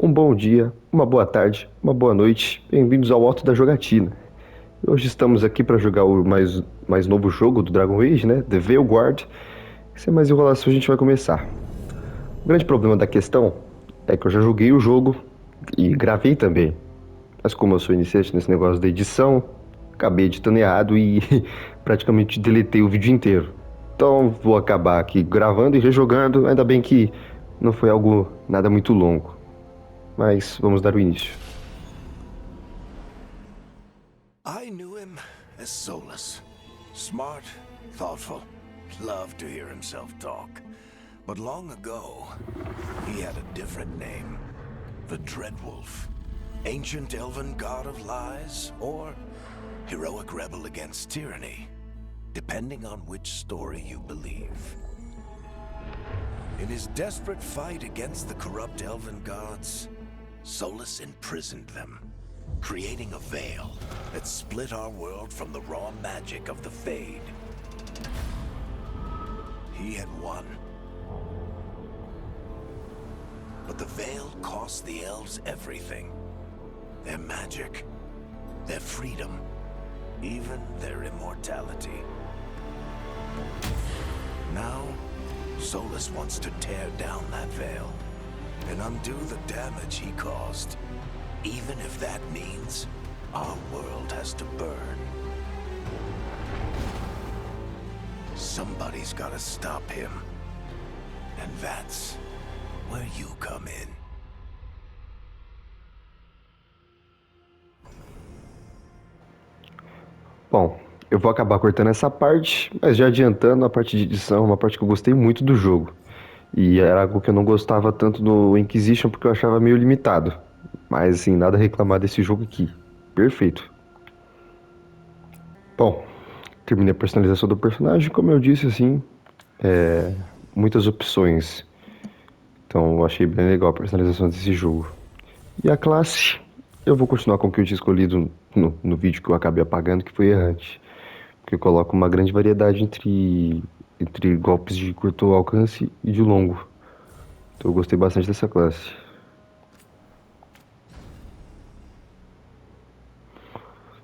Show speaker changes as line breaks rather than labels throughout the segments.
Um bom dia, uma boa tarde, uma boa noite, bem-vindos ao Alto da Jogatina. Hoje estamos aqui para jogar o mais novo jogo do Dragon Age, né? The Veilguard. Sem mais enrolação, a gente vai começar. O grande problema da questão é que eu já joguei o jogo e gravei também. Mas como eu sou iniciante nesse negócio da edição, acabei editando errado e praticamente deletei o vídeo inteiro. Então vou acabar aqui gravando e rejogando, ainda bem que não foi algo nada muito longo. Mas vamos dar o início.
I knew him as Solus. Smart, thoughtful, loved to hear himself talk. But long ago, he had a different name. The Dreadwolf. Ancient elven god of lies, or heroic rebel against tyranny, depending on which story you believe. In his desperate fight against the corrupt elven gods, Solus imprisoned them, creating a veil that split our world from the raw magic of the Fade. He had won. But the veil cost the elves everything. Their magic, their freedom, even their immortality. Now, Solus wants to tear down that veil and undo the damage he caused, even if that means our world has to burn. Somebody's gotta stop him, and that's where you come in.
Bom, eu vou acabar cortando essa parte, mas já adiantando, a parte de edição é uma parte que eu gostei muito do jogo. E era algo que eu não gostava tanto no Inquisition porque eu achava meio limitado. Mas assim, nada a reclamar desse jogo aqui. Perfeito. Bom, terminei a personalização do personagem, como eu disse, assim, muitas opções. Então eu achei bem legal a personalização desse jogo. E a classe, eu vou continuar com o que eu tinha escolhido no vídeo que eu acabei apagando, que foi errante. Porque eu coloco uma grande variedade entre golpes de curto alcance e de longo. Então eu gostei bastante dessa classe.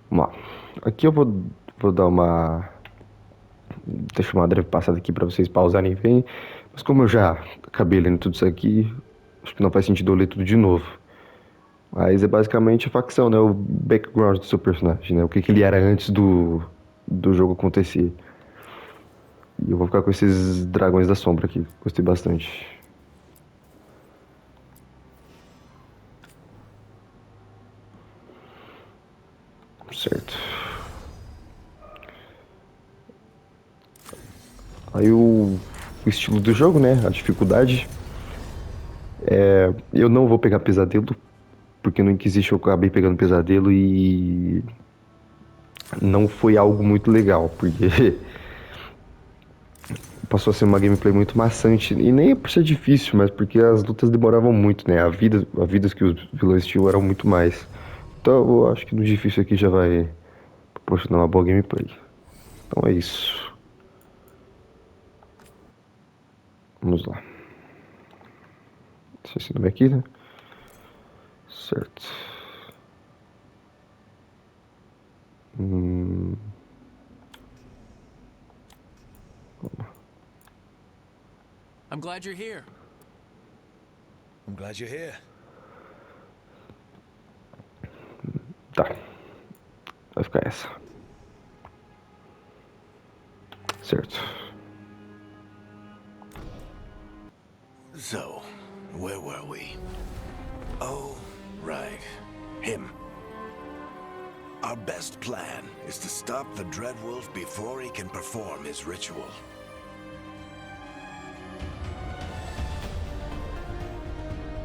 Vamos lá. Aqui eu vou dar uma... Deixa uma breve passada aqui para vocês pausarem e verem. Mas como eu já acabei lendo tudo isso aqui, acho que não faz sentido eu ler tudo de novo. Mas é basicamente a facção, né? O background do seu personagem, né? O que ele era antes do jogo acontecer. E eu vou ficar com esses dragões da sombra aqui. Gostei bastante. Certo. Aí o estilo do jogo, né? A dificuldade. Eu não vou pegar pesadelo, porque no Inquisition eu acabei pegando pesadelo e não foi algo muito legal, porque passou a ser uma gameplay muito maçante, e nem é por ser difícil, mas porque as lutas demoravam muito, né? A vidas que os vilões tinham eram muito mais. Então eu acho que no difícil aqui já vai proporcionar uma boa gameplay. Então é isso. Vamos lá. Deixa esse nome aqui, né? Certo.
I'm glad you're here.
I'm glad you're here.
Tá. Vai ficar essa. Certo.
So, where were we? Oh, right. Him. Our best plan is to stop the Dreadwolf before he can perform his ritual.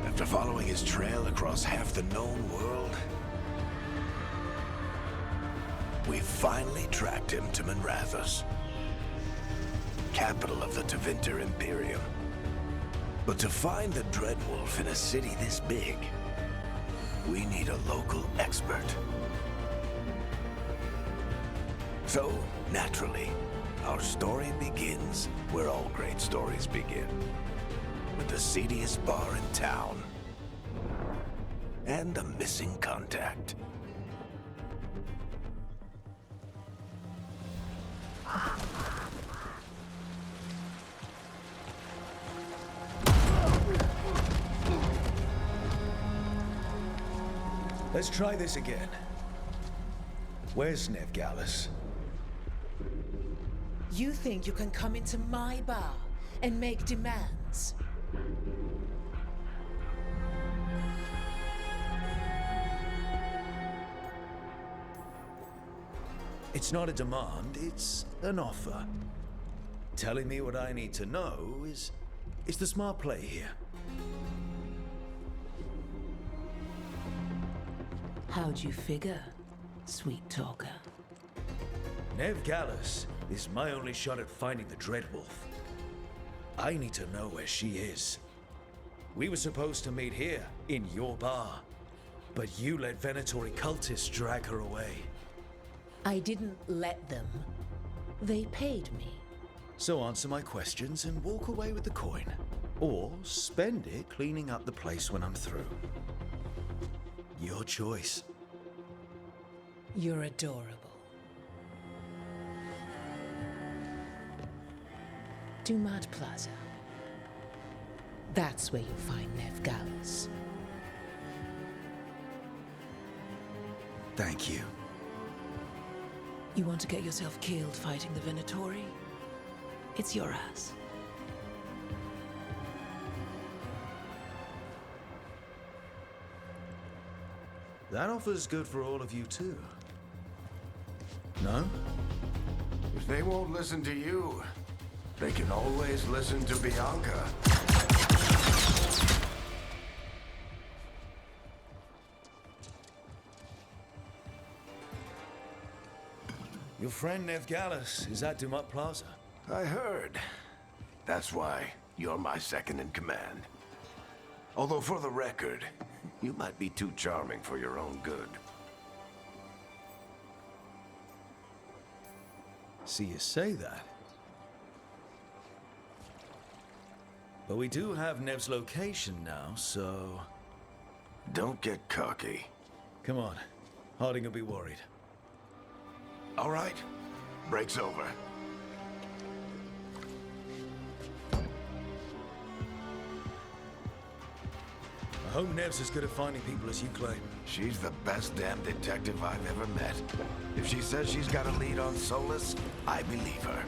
After following his trail across half the known world, we finally tracked him to Minrathous, capital of the Tevinter Imperium. But to find the Dreadwolf in a city this big, we need a local expert. So, naturally, our story begins where all great stories begin. With the seediest bar in town. and a missing contact.
Let's try this again. Where's Veilguard?
You think you can come into my bar and make demands?
It's not a demand, it's an offer. Telling me what I need to know is the smart play here.
How'd you figure, sweet talker?
Veilguard is my only shot at finding the Dreadwolf. I need to know where she is. We were supposed to meet here, in your bar. But you let Venatori cultists drag her away.
I didn't let them. They paid me.
So answer my questions and walk away with the coin. Or spend it cleaning up the place when I'm through. Your choice.
You're adorable. Dumat Plaza. That's where you'll find Veilguard.
Thank you.
You want to get yourself killed fighting the Venatori? It's your ass.
That offer's good for all of you too. No?
If they won't listen to you, they can always listen to Bianca.
Your friend Veilguard is at Dumat Plaza.
I heard. That's why you're my second in command. Although for the record, you might be too charming for your own good.
See you say that. But we do have Nev's location now, so...
Don't get cocky.
Come on. Harding will be worried.
All right. Break's over.
I hope Nev's as good at finding people as you claim.
She's the best damn detective I've ever met. If she says she's got a lead on Solus, I believe her.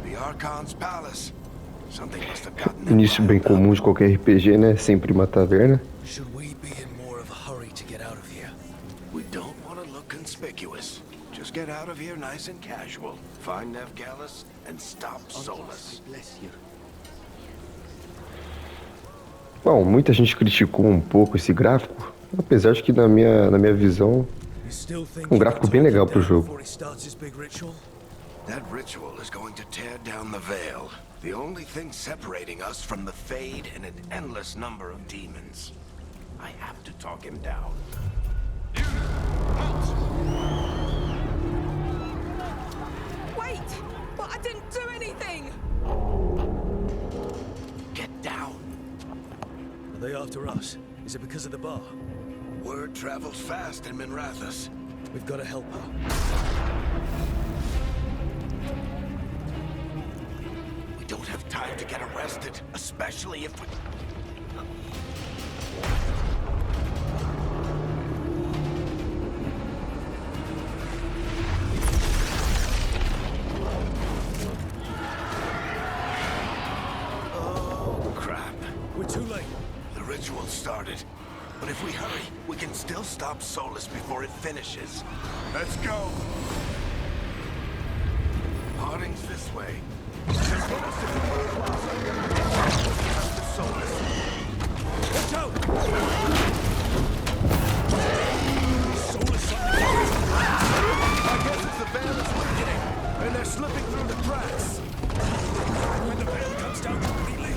The Archon's Palace. Something must have gotten them
Início bem
riled up.
comum de qualquer RPG, né? Sempre uma taverna.
Should we be in more of a hurry to get out of here?
We don't want to look conspicuous. Just get out of here nice and casual. Find Veilguard and stop Solus.
Bom, muita gente criticou um pouco esse gráfico, apesar de que na minha visão
You still think
Um gráfico bem legal pro jogo.
before he starts his big ritual?
That ritual is going to tear down the veil. The only thing separating us from the Fade and an endless number of demons. I have to talk him down.
Wait! But I didn't do anything!
Get down.
Are they after us? Is it because of the bar?
Word travels fast in Minrathous.
We've got to help her.
We don't have time to get arrested, especially if we... Oh, crap.
We're too late.
The ritual started. But if we hurry, we can still stop Solus before it finishes. Let's go! Harding's this way. Solus.
Watch out! Solus on the
I guess it's the veil that's weakening, and they're slipping through the cracks.
When the veil comes down completely,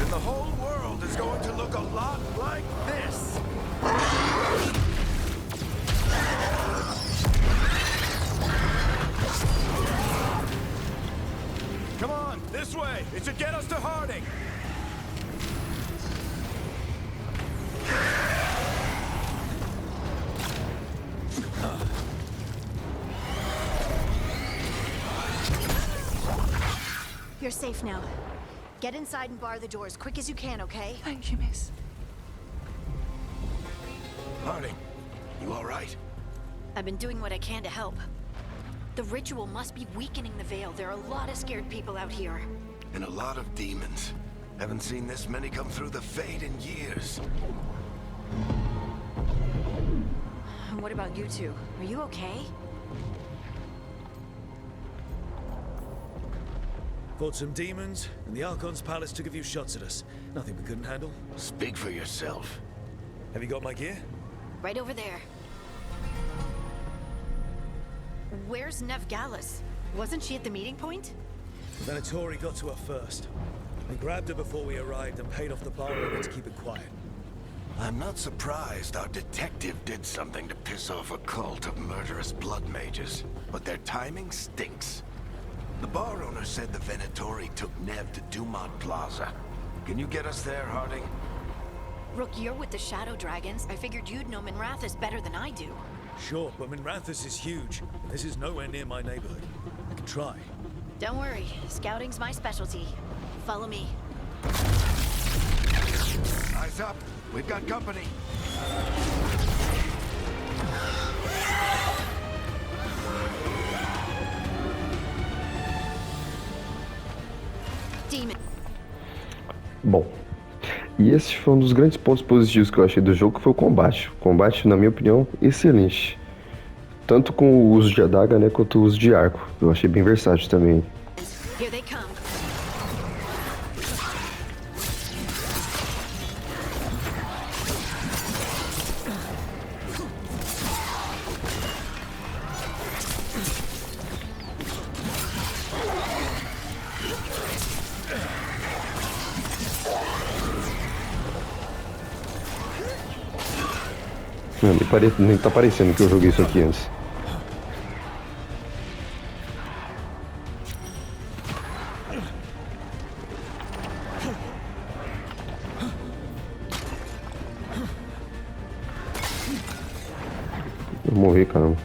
And the whole world is going to look a lot like this. Come on, this way. It should get us to Harding.
You're safe now. Get inside and bar the door as quick as you can, okay?
Thank you, miss.
Harding, you all right?
I've been doing what I can to help. The ritual must be weakening the Veil. There are a lot of scared people out here.
And a lot of demons. Haven't seen this many come through the Fade in years.
And what about you two? Are you okay?
Fought some demons, and the Archon's palace took a few shots at us. Nothing we couldn't handle.
Speak for yourself.
Have you got my gear?
Right over there. Where's Nev Gallus? Wasn't she at the meeting point?
The Venatori got to her first. They grabbed her before we arrived and paid off the bar owner to keep it quiet.
I'm not surprised our detective did something to piss off a cult of murderous blood mages, but their timing stinks. The bar owner said the Venatori took Nev to Dumont Plaza. Can you get us there, Harding?
Rook, you're with the Shadow Dragons. I figured you'd know Minrathous better than I do.
Sure, but Minrathous is huge. And this is nowhere near my neighborhood. I can try.
Don't worry, scouting's my specialty. Follow me.
Eyes up. We've got company.
Demon.
Bom, e esse foi um dos grandes pontos positivos que eu achei do jogo, que foi o combate. O combate, na minha opinião, excelente. Tanto com o uso de adaga, né, quanto o uso de arco. Eu achei bem versátil também.
Here they come.
Não, nem tá parecendo que eu joguei isso aqui antes. Vou morrer, caramba.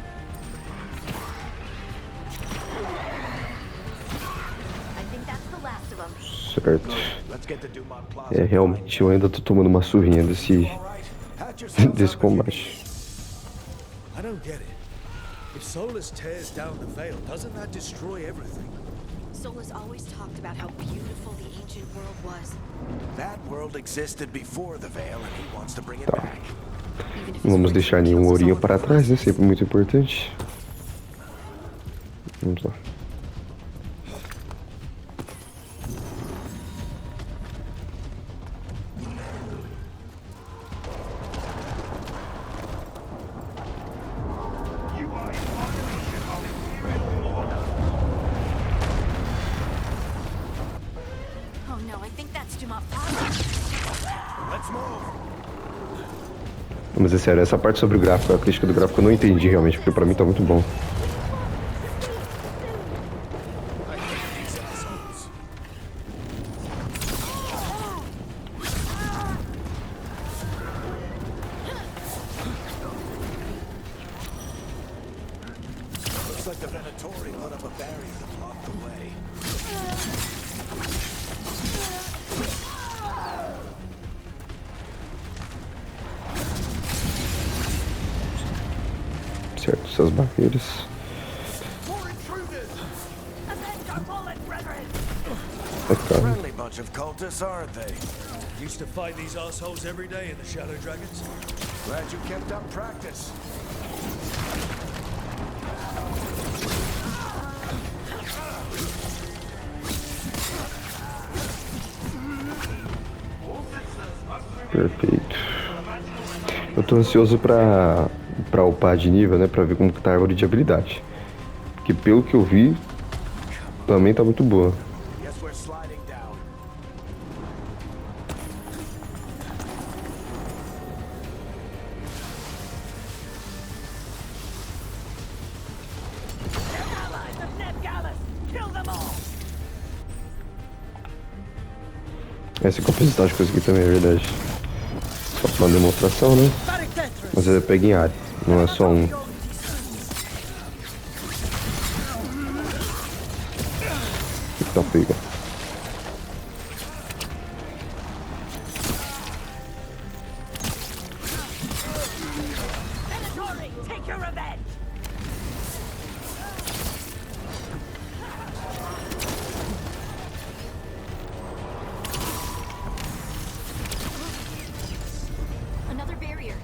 Certo. É, realmente, eu ainda tô tomando uma surrinha desse combate.
I don't get it. If Solus tears down the Veil, doesn't that destroy everything?
Solus always talked about how beautiful the ancient world was.
That world existed before the Veil, and he wants to bring it back.
Não vamos deixar nenhum ourinho para trás, né? Sempre muito importante. Vamos lá.
Oh no, I think that's Dumont Plaza.
Let's move.
Mas é sério, essa parte sobre o gráfico, a crítica do gráfico eu não entendi realmente, porque pra mim tá muito bom.
Looks like the Venatori put up a barrier to block the way.
Certo, essas barreiras. É claro.
Friendly bunch of cultists, aren't they?
Used to fight these assholes every day in the Shadow Dragons.
Glad you kept up practice.
Perfeito. Eu tô ansioso pra upar de nível, né? Pra ver como que tá a árvore de habilidade. Que pelo que eu vi, também tá muito boa.
Guess we're sliding down.
Allies of Ned Gallus! Kill them all!
Essa capacidade que eu consegui também, é verdade. Só pra uma demonstração, né? Mas ele pega em área, não é só um. Então pega.
Another barrier.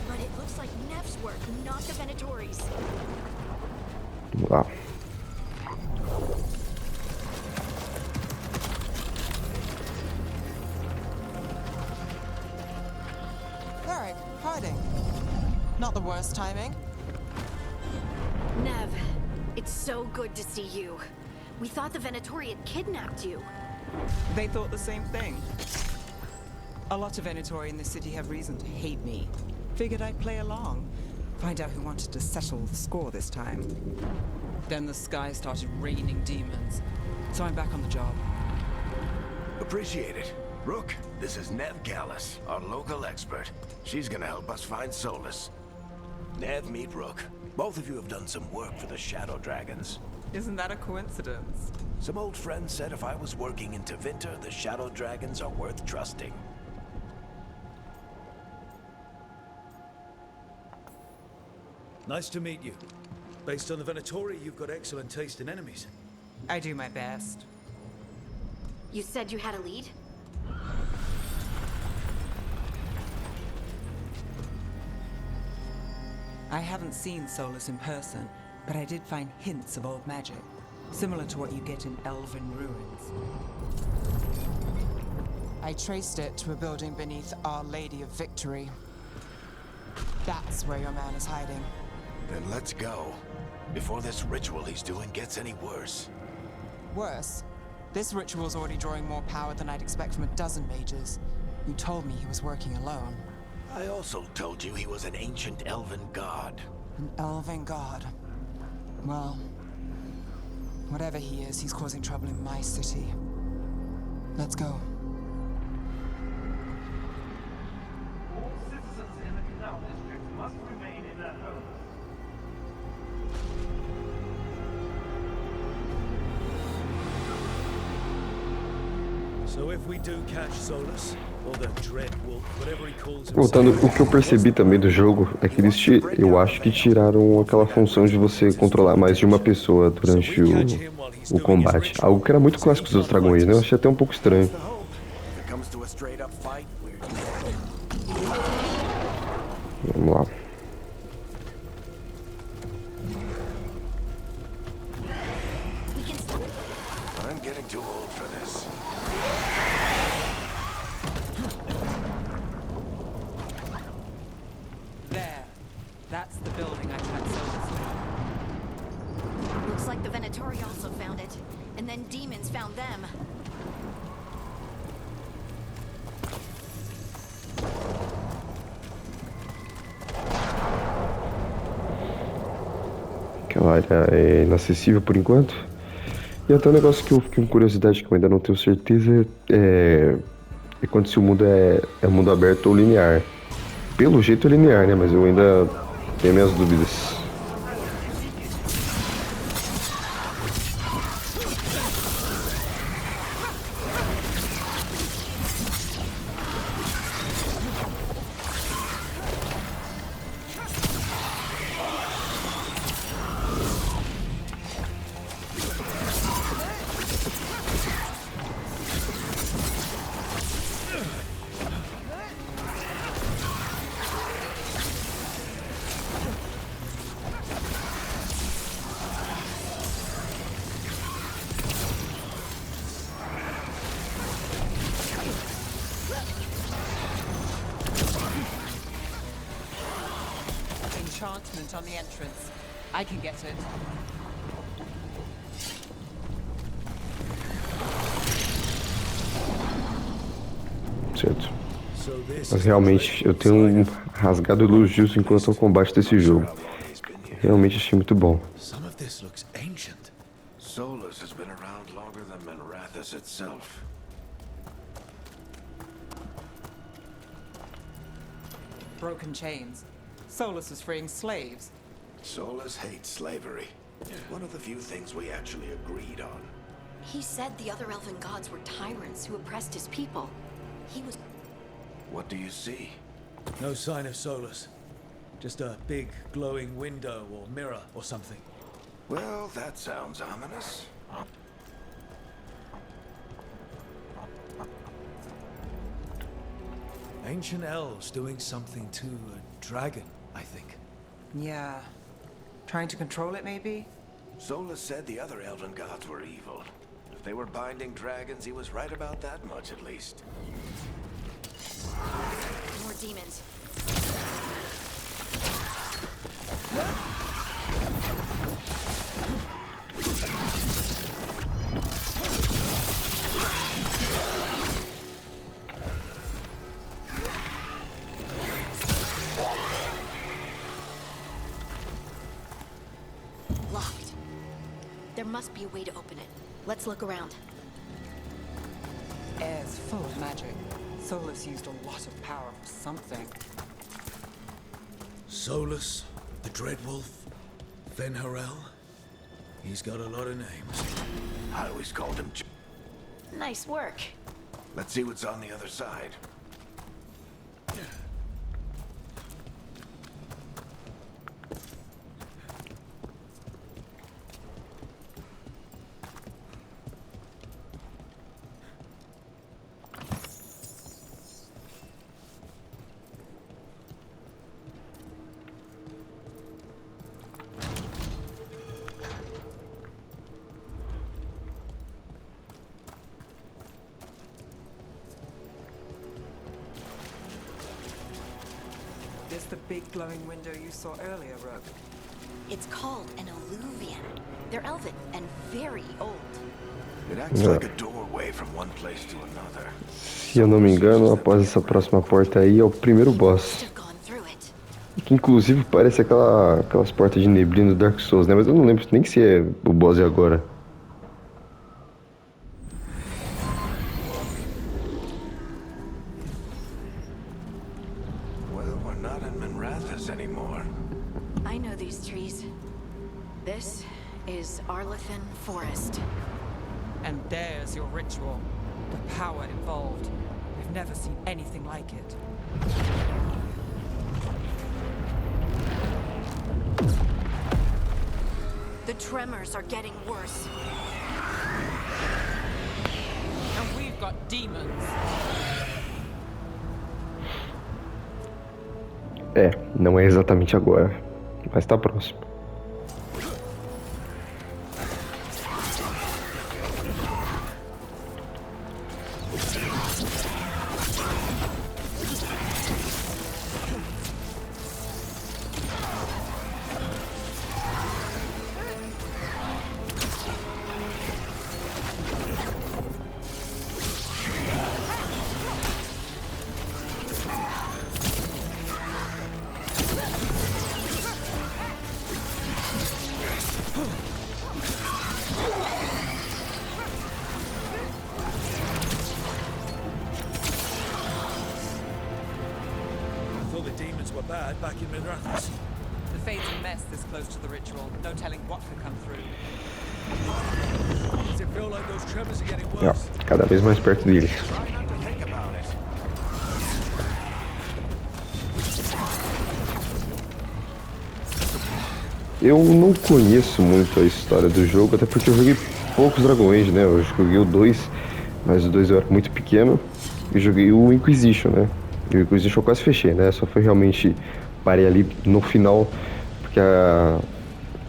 But it looks like Nev's work, not the Venatori's.
Vamos lá.
Eric, hiding. Not the worst timing.
Nev, it's so good to see you. We thought the Venatori had kidnapped you.
They thought the same thing. A lot of Venatori in this city have reason to hate me. Figured I'd play along. Find out who wanted to settle the score this time. Then the sky started raining demons. So I'm back on the job.
Appreciate it. Rook, this is Nev Gallus, our local expert. She's gonna help us find Solus. Nev, meet Rook. Both of you have done some work for the Shadow Dragons.
Isn't that a coincidence?
Some old friends said if I was working in Tevinter, the Shadow Dragons are worth trusting.
Nice to meet you. Based on the Venatori, you've got excellent taste in enemies.
I do my best.
You said you had a lead?
I haven't seen Solus in person, but I did find hints of old magic, similar to what you get in elven ruins. I traced it to a building beneath Our Lady of Victory. That's where your man is hiding.
Then let's go. Before this ritual he's doing gets any worse.
Worse, this ritual's already drawing more power than I'd expect from a dozen mages. You told me he was working alone.
I also told you he was an ancient elven god.
An elven god. Well, whatever he is, he's causing trouble in my city. Let's go.
All citizens in the Canal District must remain in their homes.
So if we do catch Solus, or the Dread Wolf, whatever he calls
Voltando,
himself,
o que eu percebi também do jogo é que eu acho que tiraram aquela função de você controlar mais de uma pessoa durante o combate. Algo que era muito clássico dos Dragon Age, né? Eu achei até um pouco estranho.
If it comes to a straight up fight, we're...
Vamos lá.
I'm getting too old for this.
There. That's the building I tracked Solus to.
Looks like the Venatori also found it. And then demons found them.
Aquela área é inacessível por enquanto. E até um negócio que eu fiquei com curiosidade que eu ainda não tenho certeza é quando se o mundo é mundo aberto ou linear. Pelo jeito é linear, né? Mas eu ainda tenho minhas dúvidas.
Enchantment on the entrance. I can get it.
Certo. Mas realmente eu tenho rasgado elogios enquanto ao combate desse jogo. Realmente achei muito bom.
some of this looks ancient.
Solus has been around longer than Manrathus itself.
broken chains. Solus was freeing slaves.
Solus hates slavery. One of the few things we actually agreed on.
He said the other elven gods were tyrants who oppressed his people. He was...
What do you see?
No sign of Solus. Just a big glowing window or mirror or something.
Well, that sounds ominous.
Ancient elves doing something to a dragon, I think.
Yeah. Trying to control it, maybe?
Solus said the other elven gods were evil. If they were binding dragons, he was right about that much, at least.
More demons. Locked. There must be a way to open it. Let's look around.
Air's full of magic. Solus used a lot of power for something.
Solus, the Dreadwolf, Venharel. He's got a lot of names.
I always called him
Nice work.
Let's see what's on the other side.
This the big glowing window you saw earlier, Rook?
It's called an alluvian. They're elven and very old.
It acts like a doorway from one place to another.
Se eu não me engano, após essa próxima porta aí é o primeiro boss.
Must have gone through it.
Que inclusive parece aquelas portas de neblina do Dark Souls, né? Mas eu não lembro nem se é o boss de agora.
Well, we're not in Minrathous anymore.
I know these trees. This is Arlethan Forest.
And there's your ritual. The power involved. I've never seen anything like it.
The tremors are getting worse.
And we've got demons.
É, não é exatamente agora, mas tá próximo.
I thought the demons were bad back in Minrathous.
The fate's a mess this close to the ritual. No telling what could come through.
Does it feel like those tremors are getting
Ó,
worse?
cada vez mais perto dele.
Try not to think about it.
Eu não conheço muito a história do jogo, até porque eu joguei poucos Dragon Age, né? Eu joguei o 2, mas o 2 eu era muito pequeno, e joguei o Inquisition, né? E o Inquisition eu quase fechei, né? Só foi realmente... parei ali no final, porque a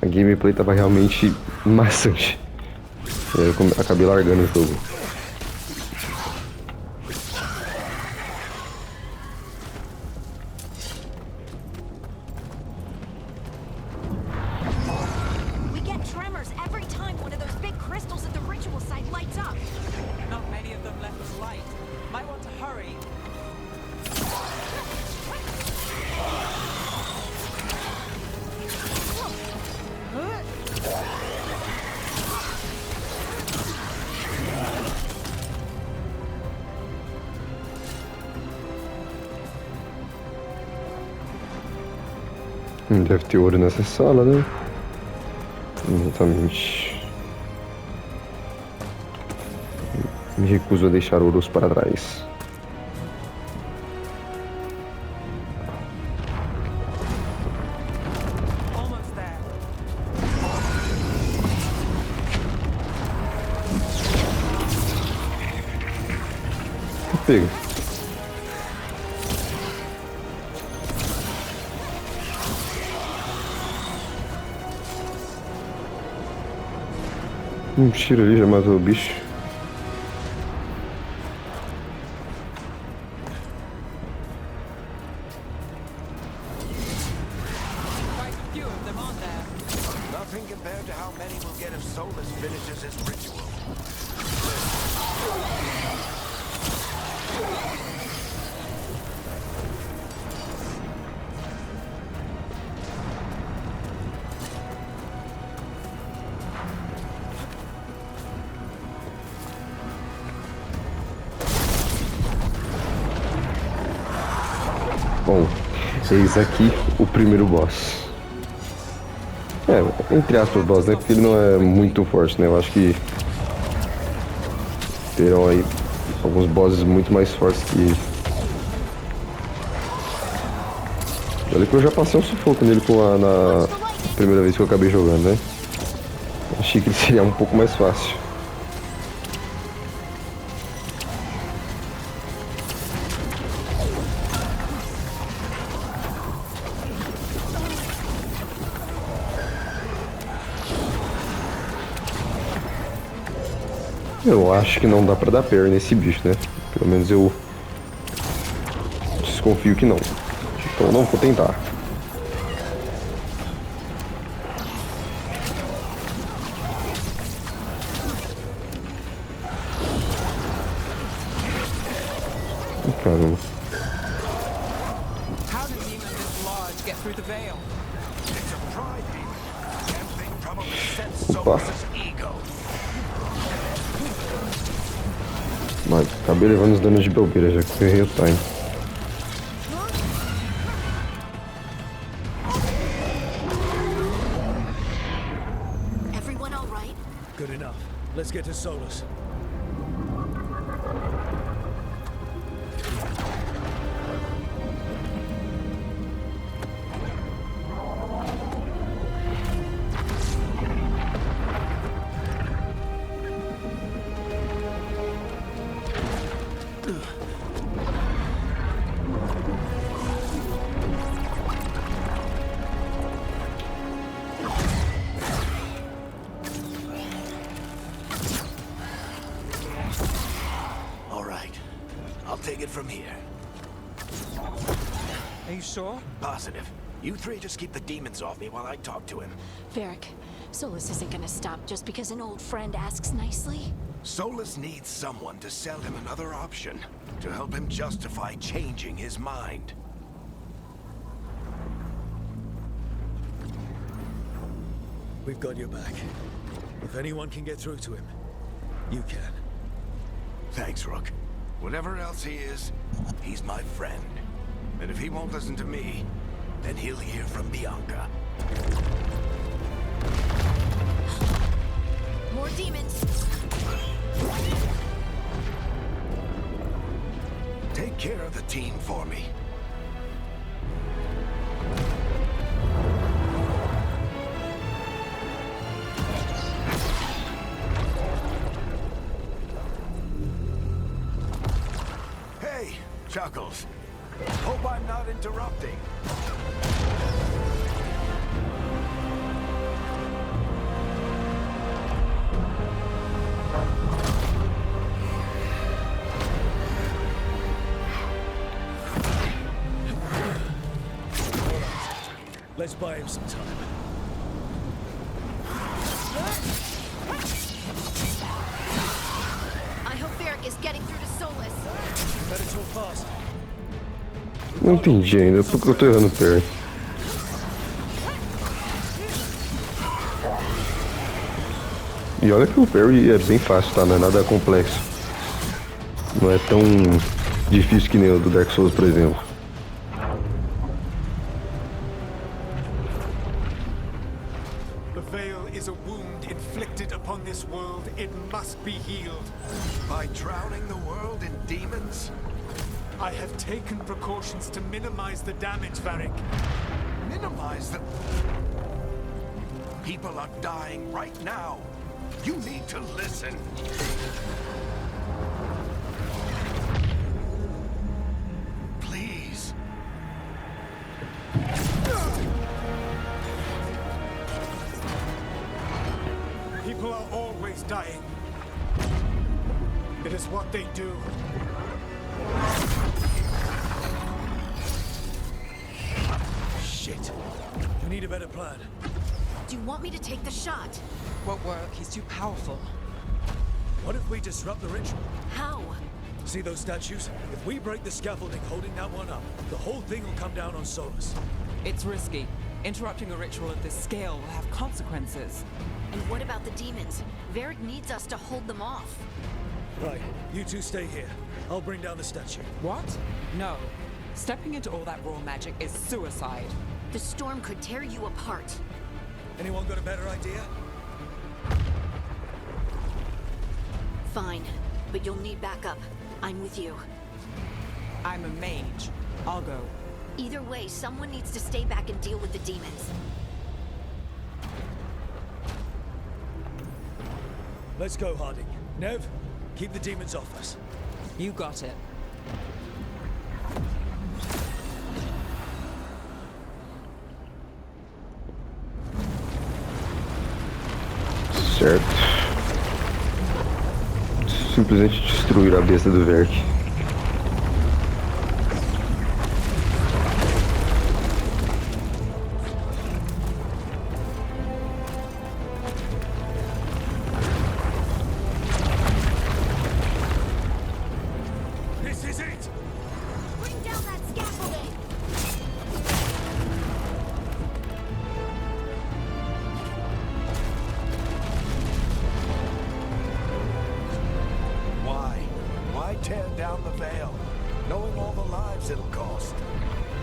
gameplay tava realmente maçante. E aí eu acabei largando o jogo.
We get tremors every time one of those big crystals at the ritual site lights up.
Not many of them left us light. Might want to hurry.
Deve ter ouro nessa sala, né? Exatamente. Me recuso a deixar ouros para trás.
Almost there.
Pega. Um tiro ali já matou o bicho.
Quite a few of them on there.
Nothing compared to how many we'll get if Solus finishes his ritual.
Bom, eis aqui o primeiro boss. Entre aspas, boss, né? Porque ele não é muito forte, né? Eu acho que terão aí alguns bosses muito mais fortes que ele. Olha que eu já passei um sufoco nele na primeira vez que eu acabei jogando, né? Achei que ele seria um pouco mais fácil. Eu acho que não dá pra dar parry nesse bicho, né? Pelo menos eu desconfio que não. Então não vou tentar. Caramba.
How did even this lodge get through the veil?
It's a pride demon. Damn thing probably sensed
Opa.
Solus's ego.
Mas acabei levando os danos de bobeira, já que eu errei o time.
Everyone all right?
Good enough. Let's get to Solus.
All right. I'll take it from here.
Are you sure?
Positive. You three just keep the demons off me while I talk to him.
Varric, Solus isn't gonna stop just because an old friend asks nicely.
Solus needs someone to sell him another option, to help him justify changing his mind.
We've got your back. If anyone can get through to him, you can.
Thanks, Rook. Whatever else he is, he's my friend. And if he won't listen to me, then he'll hear from Bianca.
More demons.
Take care of the team for me. Hey, Chuckles. Hope I'm not interrupting.
Let's buy him some time.
I hope Varric is getting through to Solus.
Better talk fast.
Não entendi ainda, porque eu tô errando o parry. E olha que o parry é bem fácil, tá? Não é nada complexo. Não é tão difícil que nem o do Dark Souls, por exemplo.
Veil is a wound inflicted upon this world. It must be healed.
By drowning the world in demons?
I have taken precautions to minimize the damage, Varric.
Minimize the... People are dying right now. You need to listen. Please.
People are always dying. It is what they do.
Shit. We need a better plan.
Do you want me to take the shot?
Won't work. He's too powerful.
What if we disrupt the ritual?
How?
See those statues? If we break the scaffolding holding that one up, the whole thing will come down on Solus.
It's risky. Interrupting a ritual of this scale will have consequences.
And what about the demons? Varric needs us to hold them off.
Right, you two stay here. I'll bring down the statue.
What? No. Stepping into all that raw magic is suicide.
The storm could tear you apart.
Anyone got a better idea?
Fine, but you'll need backup. I'm with you.
I'm a mage. I'll go.
Either way, someone needs to stay back and deal with the demons.
Let's go, Harding. Nev, keep the demons off us.
You got it.
Certo. Simplesmente destruir a besta do Verk.
This is it!
Bring down that scaffolding!
Why tear down the Veil, knowing all the lives it'll cost?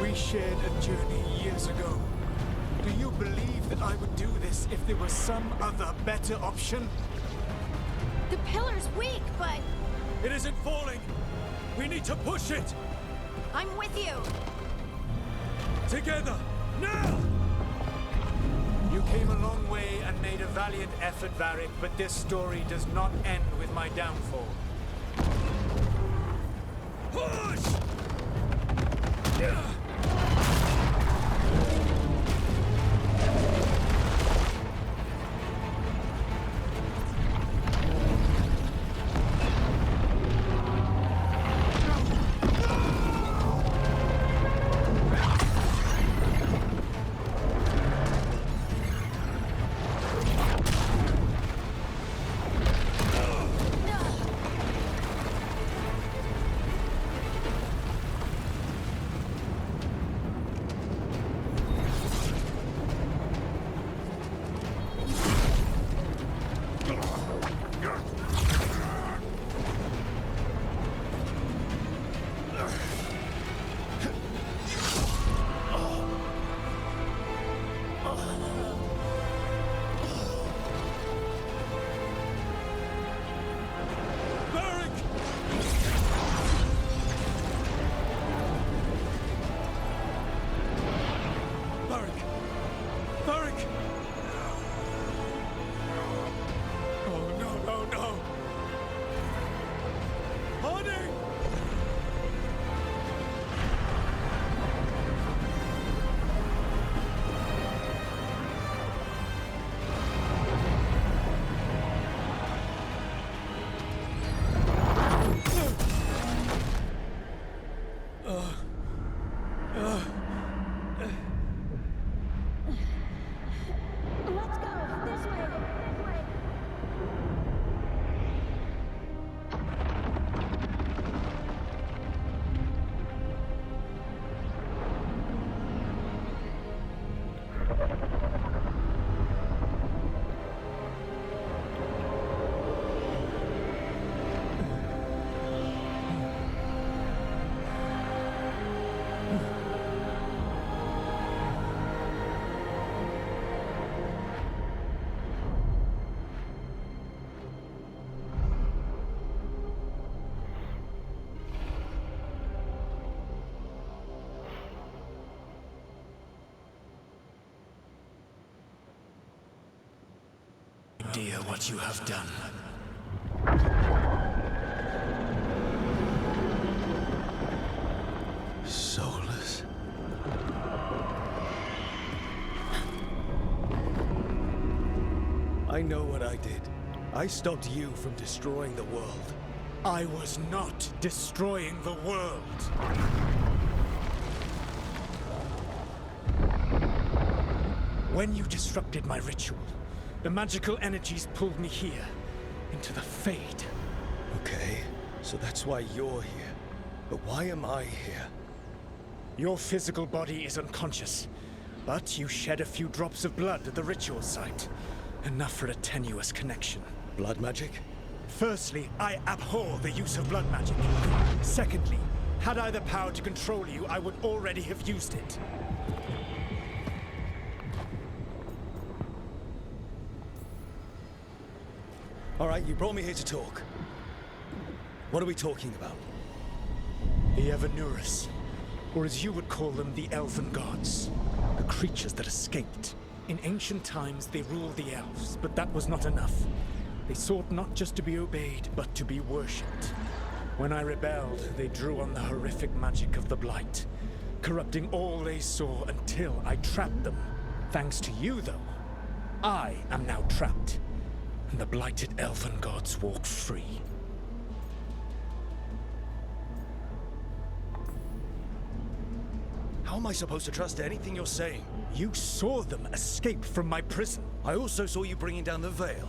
We shared a journey years ago. Do you believe that I would do this if there was some other better option?
The pillar's weak, but
It isn't falling! We need to push it!
I'm with you.
Together! Now!
You came a long way and made a valiant effort, Varric, but this story does not end with my downfall.
Push!
idea what you have done.
Soulless?
I know what I did. I stopped you from destroying the world.
I was not destroying the world. When you disrupted my ritual, the magical energies pulled me here, into the Fade.
Okay, so that's why you're here. But why am I here?
Your physical body is unconscious, but you shed a few drops of blood at the ritual site. Enough for a tenuous connection.
Blood magic?
Firstly, I abhor the use of blood magic. Secondly, had I the power to control you, I would already have used it.
All right, you brought me here to talk. What are we talking about?
The Evanurus, or as you would call them, the Elven Gods. The creatures that escaped. In ancient times, they ruled the elves, but that was not enough. They sought not just to be obeyed, but to be worshipped. When I rebelled, they drew on the horrific magic of the Blight, corrupting all they saw until I trapped them. Thanks to you, though, I am now trapped, and the blighted Elven Gods walk free.
How am I supposed to trust anything you're saying?
You saw them escape from my prison.
I also saw you bringing down the veil.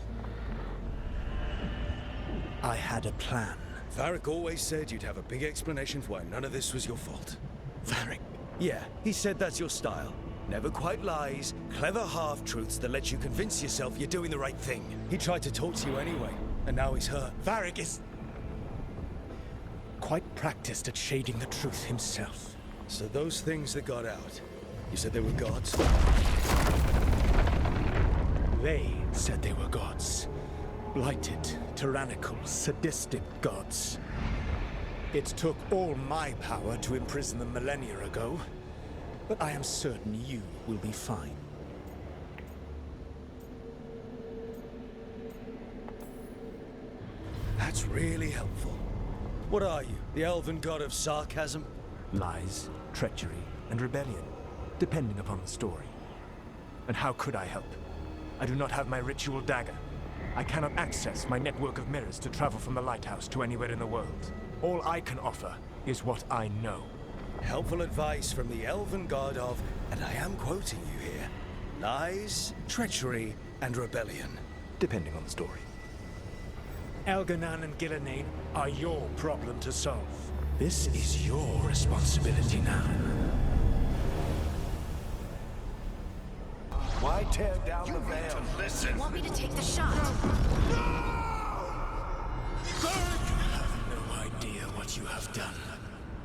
I had a plan.
Varric always said you'd have a big explanation for why none of this was your fault.
Varric?
Yeah, he said that's your style. Never quite lies, clever half-truths that let you convince yourself you're doing the right thing. He tried to talk to you anyway, and now he's hurt.
Varric is quite practiced at shading the truth himself.
So those things that got out, you said they were gods?
They said they were gods. Blighted, tyrannical, sadistic gods. It took all my power to imprison them millennia ago, but I am certain you will be fine.
That's really helpful. What are you, the elven god of sarcasm?
Lies, treachery, and rebellion, depending upon the story. And how could I help? I do not have my ritual dagger. I cannot access my network of mirrors to travel from the lighthouse to anywhere in the world. All I can offer is what I know.
Helpful advice from the elven god of, and I am quoting you here, lies, treachery, and rebellion.
Depending on the story. Elganan and Gillenane are your problem to solve. This is your responsibility now.
Why tear down the veil?
You want me to take the shot?
You have no idea what you have done.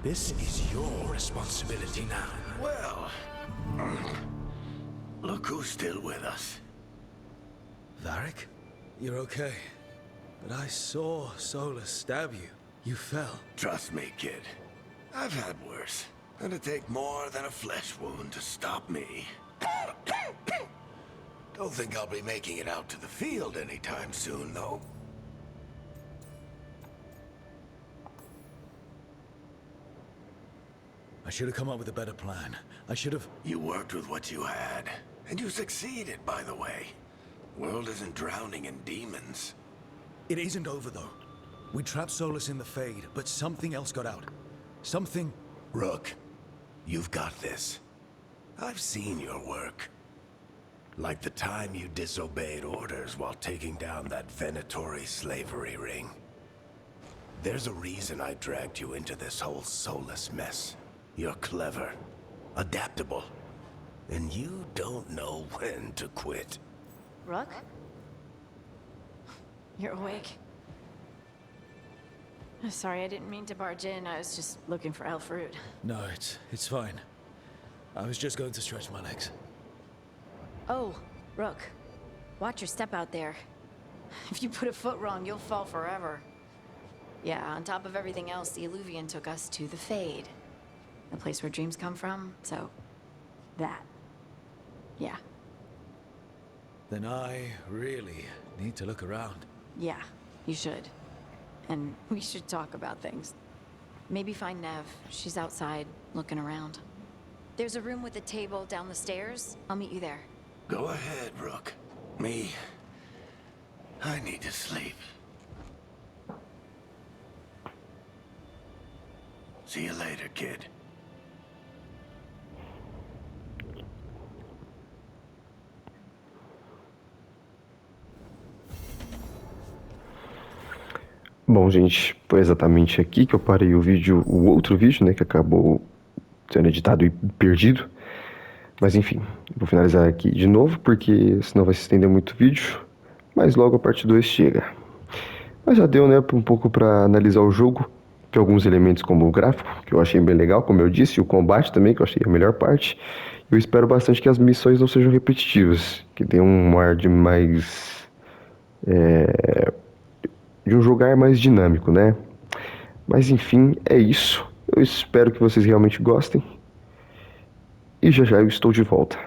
This is your responsibility now.
Well, look who's still with us.
Varric? You're okay. But I saw Solus stab you. You fell.
Trust me, kid. I've had worse. It'd take more than a flesh wound to stop me. Don't think I'll be making it out to the field anytime soon, though.
I should have come up with a better plan. I should have...
You worked with what you had, and you succeeded, by the way. World isn't drowning in demons.
It isn't over, though. We trapped Solus in the Fade, but something else got out. Something...
Rook, you've got this. I've seen your work. Like the time you disobeyed orders while taking down that Venatori slavery ring. There's a reason I dragged you into this whole Solus mess. You're clever, adaptable, and you don't know when to quit.
Rook? You're awake. Sorry, I didn't mean to barge in. I was just looking for elf fruit.
No, it's fine. I was just going to stretch my legs.
Oh, Rook. Watch your step out there. If you put a foot wrong, you'll fall forever. Yeah, on top of everything else, the Illuvian took us to the Fade. The place where dreams come from, so... that. Yeah.
Then I really Need to look around.
Yeah, you should. And we should talk about things. Maybe find Nev. She's outside, looking around. There's a room with a table down the stairs. I'll meet you there.
Go ahead, Rook. Me, I need to sleep. See you later, kid.
Bom, gente, foi exatamente aqui que eu parei o outro vídeo, né, que acabou sendo editado e perdido. Mas enfim, vou finalizar aqui de novo, porque senão vai se estender muito o vídeo. Mas logo a parte 2 chega. Mas já deu, né, um pouco para analisar o jogo. Tem alguns elementos como o gráfico, que eu achei bem legal, como eu disse, e o combate também, que eu achei a melhor parte. Eu espero bastante que as missões não sejam repetitivas, que tenham um ar de mais... de um jogar mais dinâmico, né? Mas enfim, é isso. Eu espero que vocês realmente gostem. E já já eu estou de volta.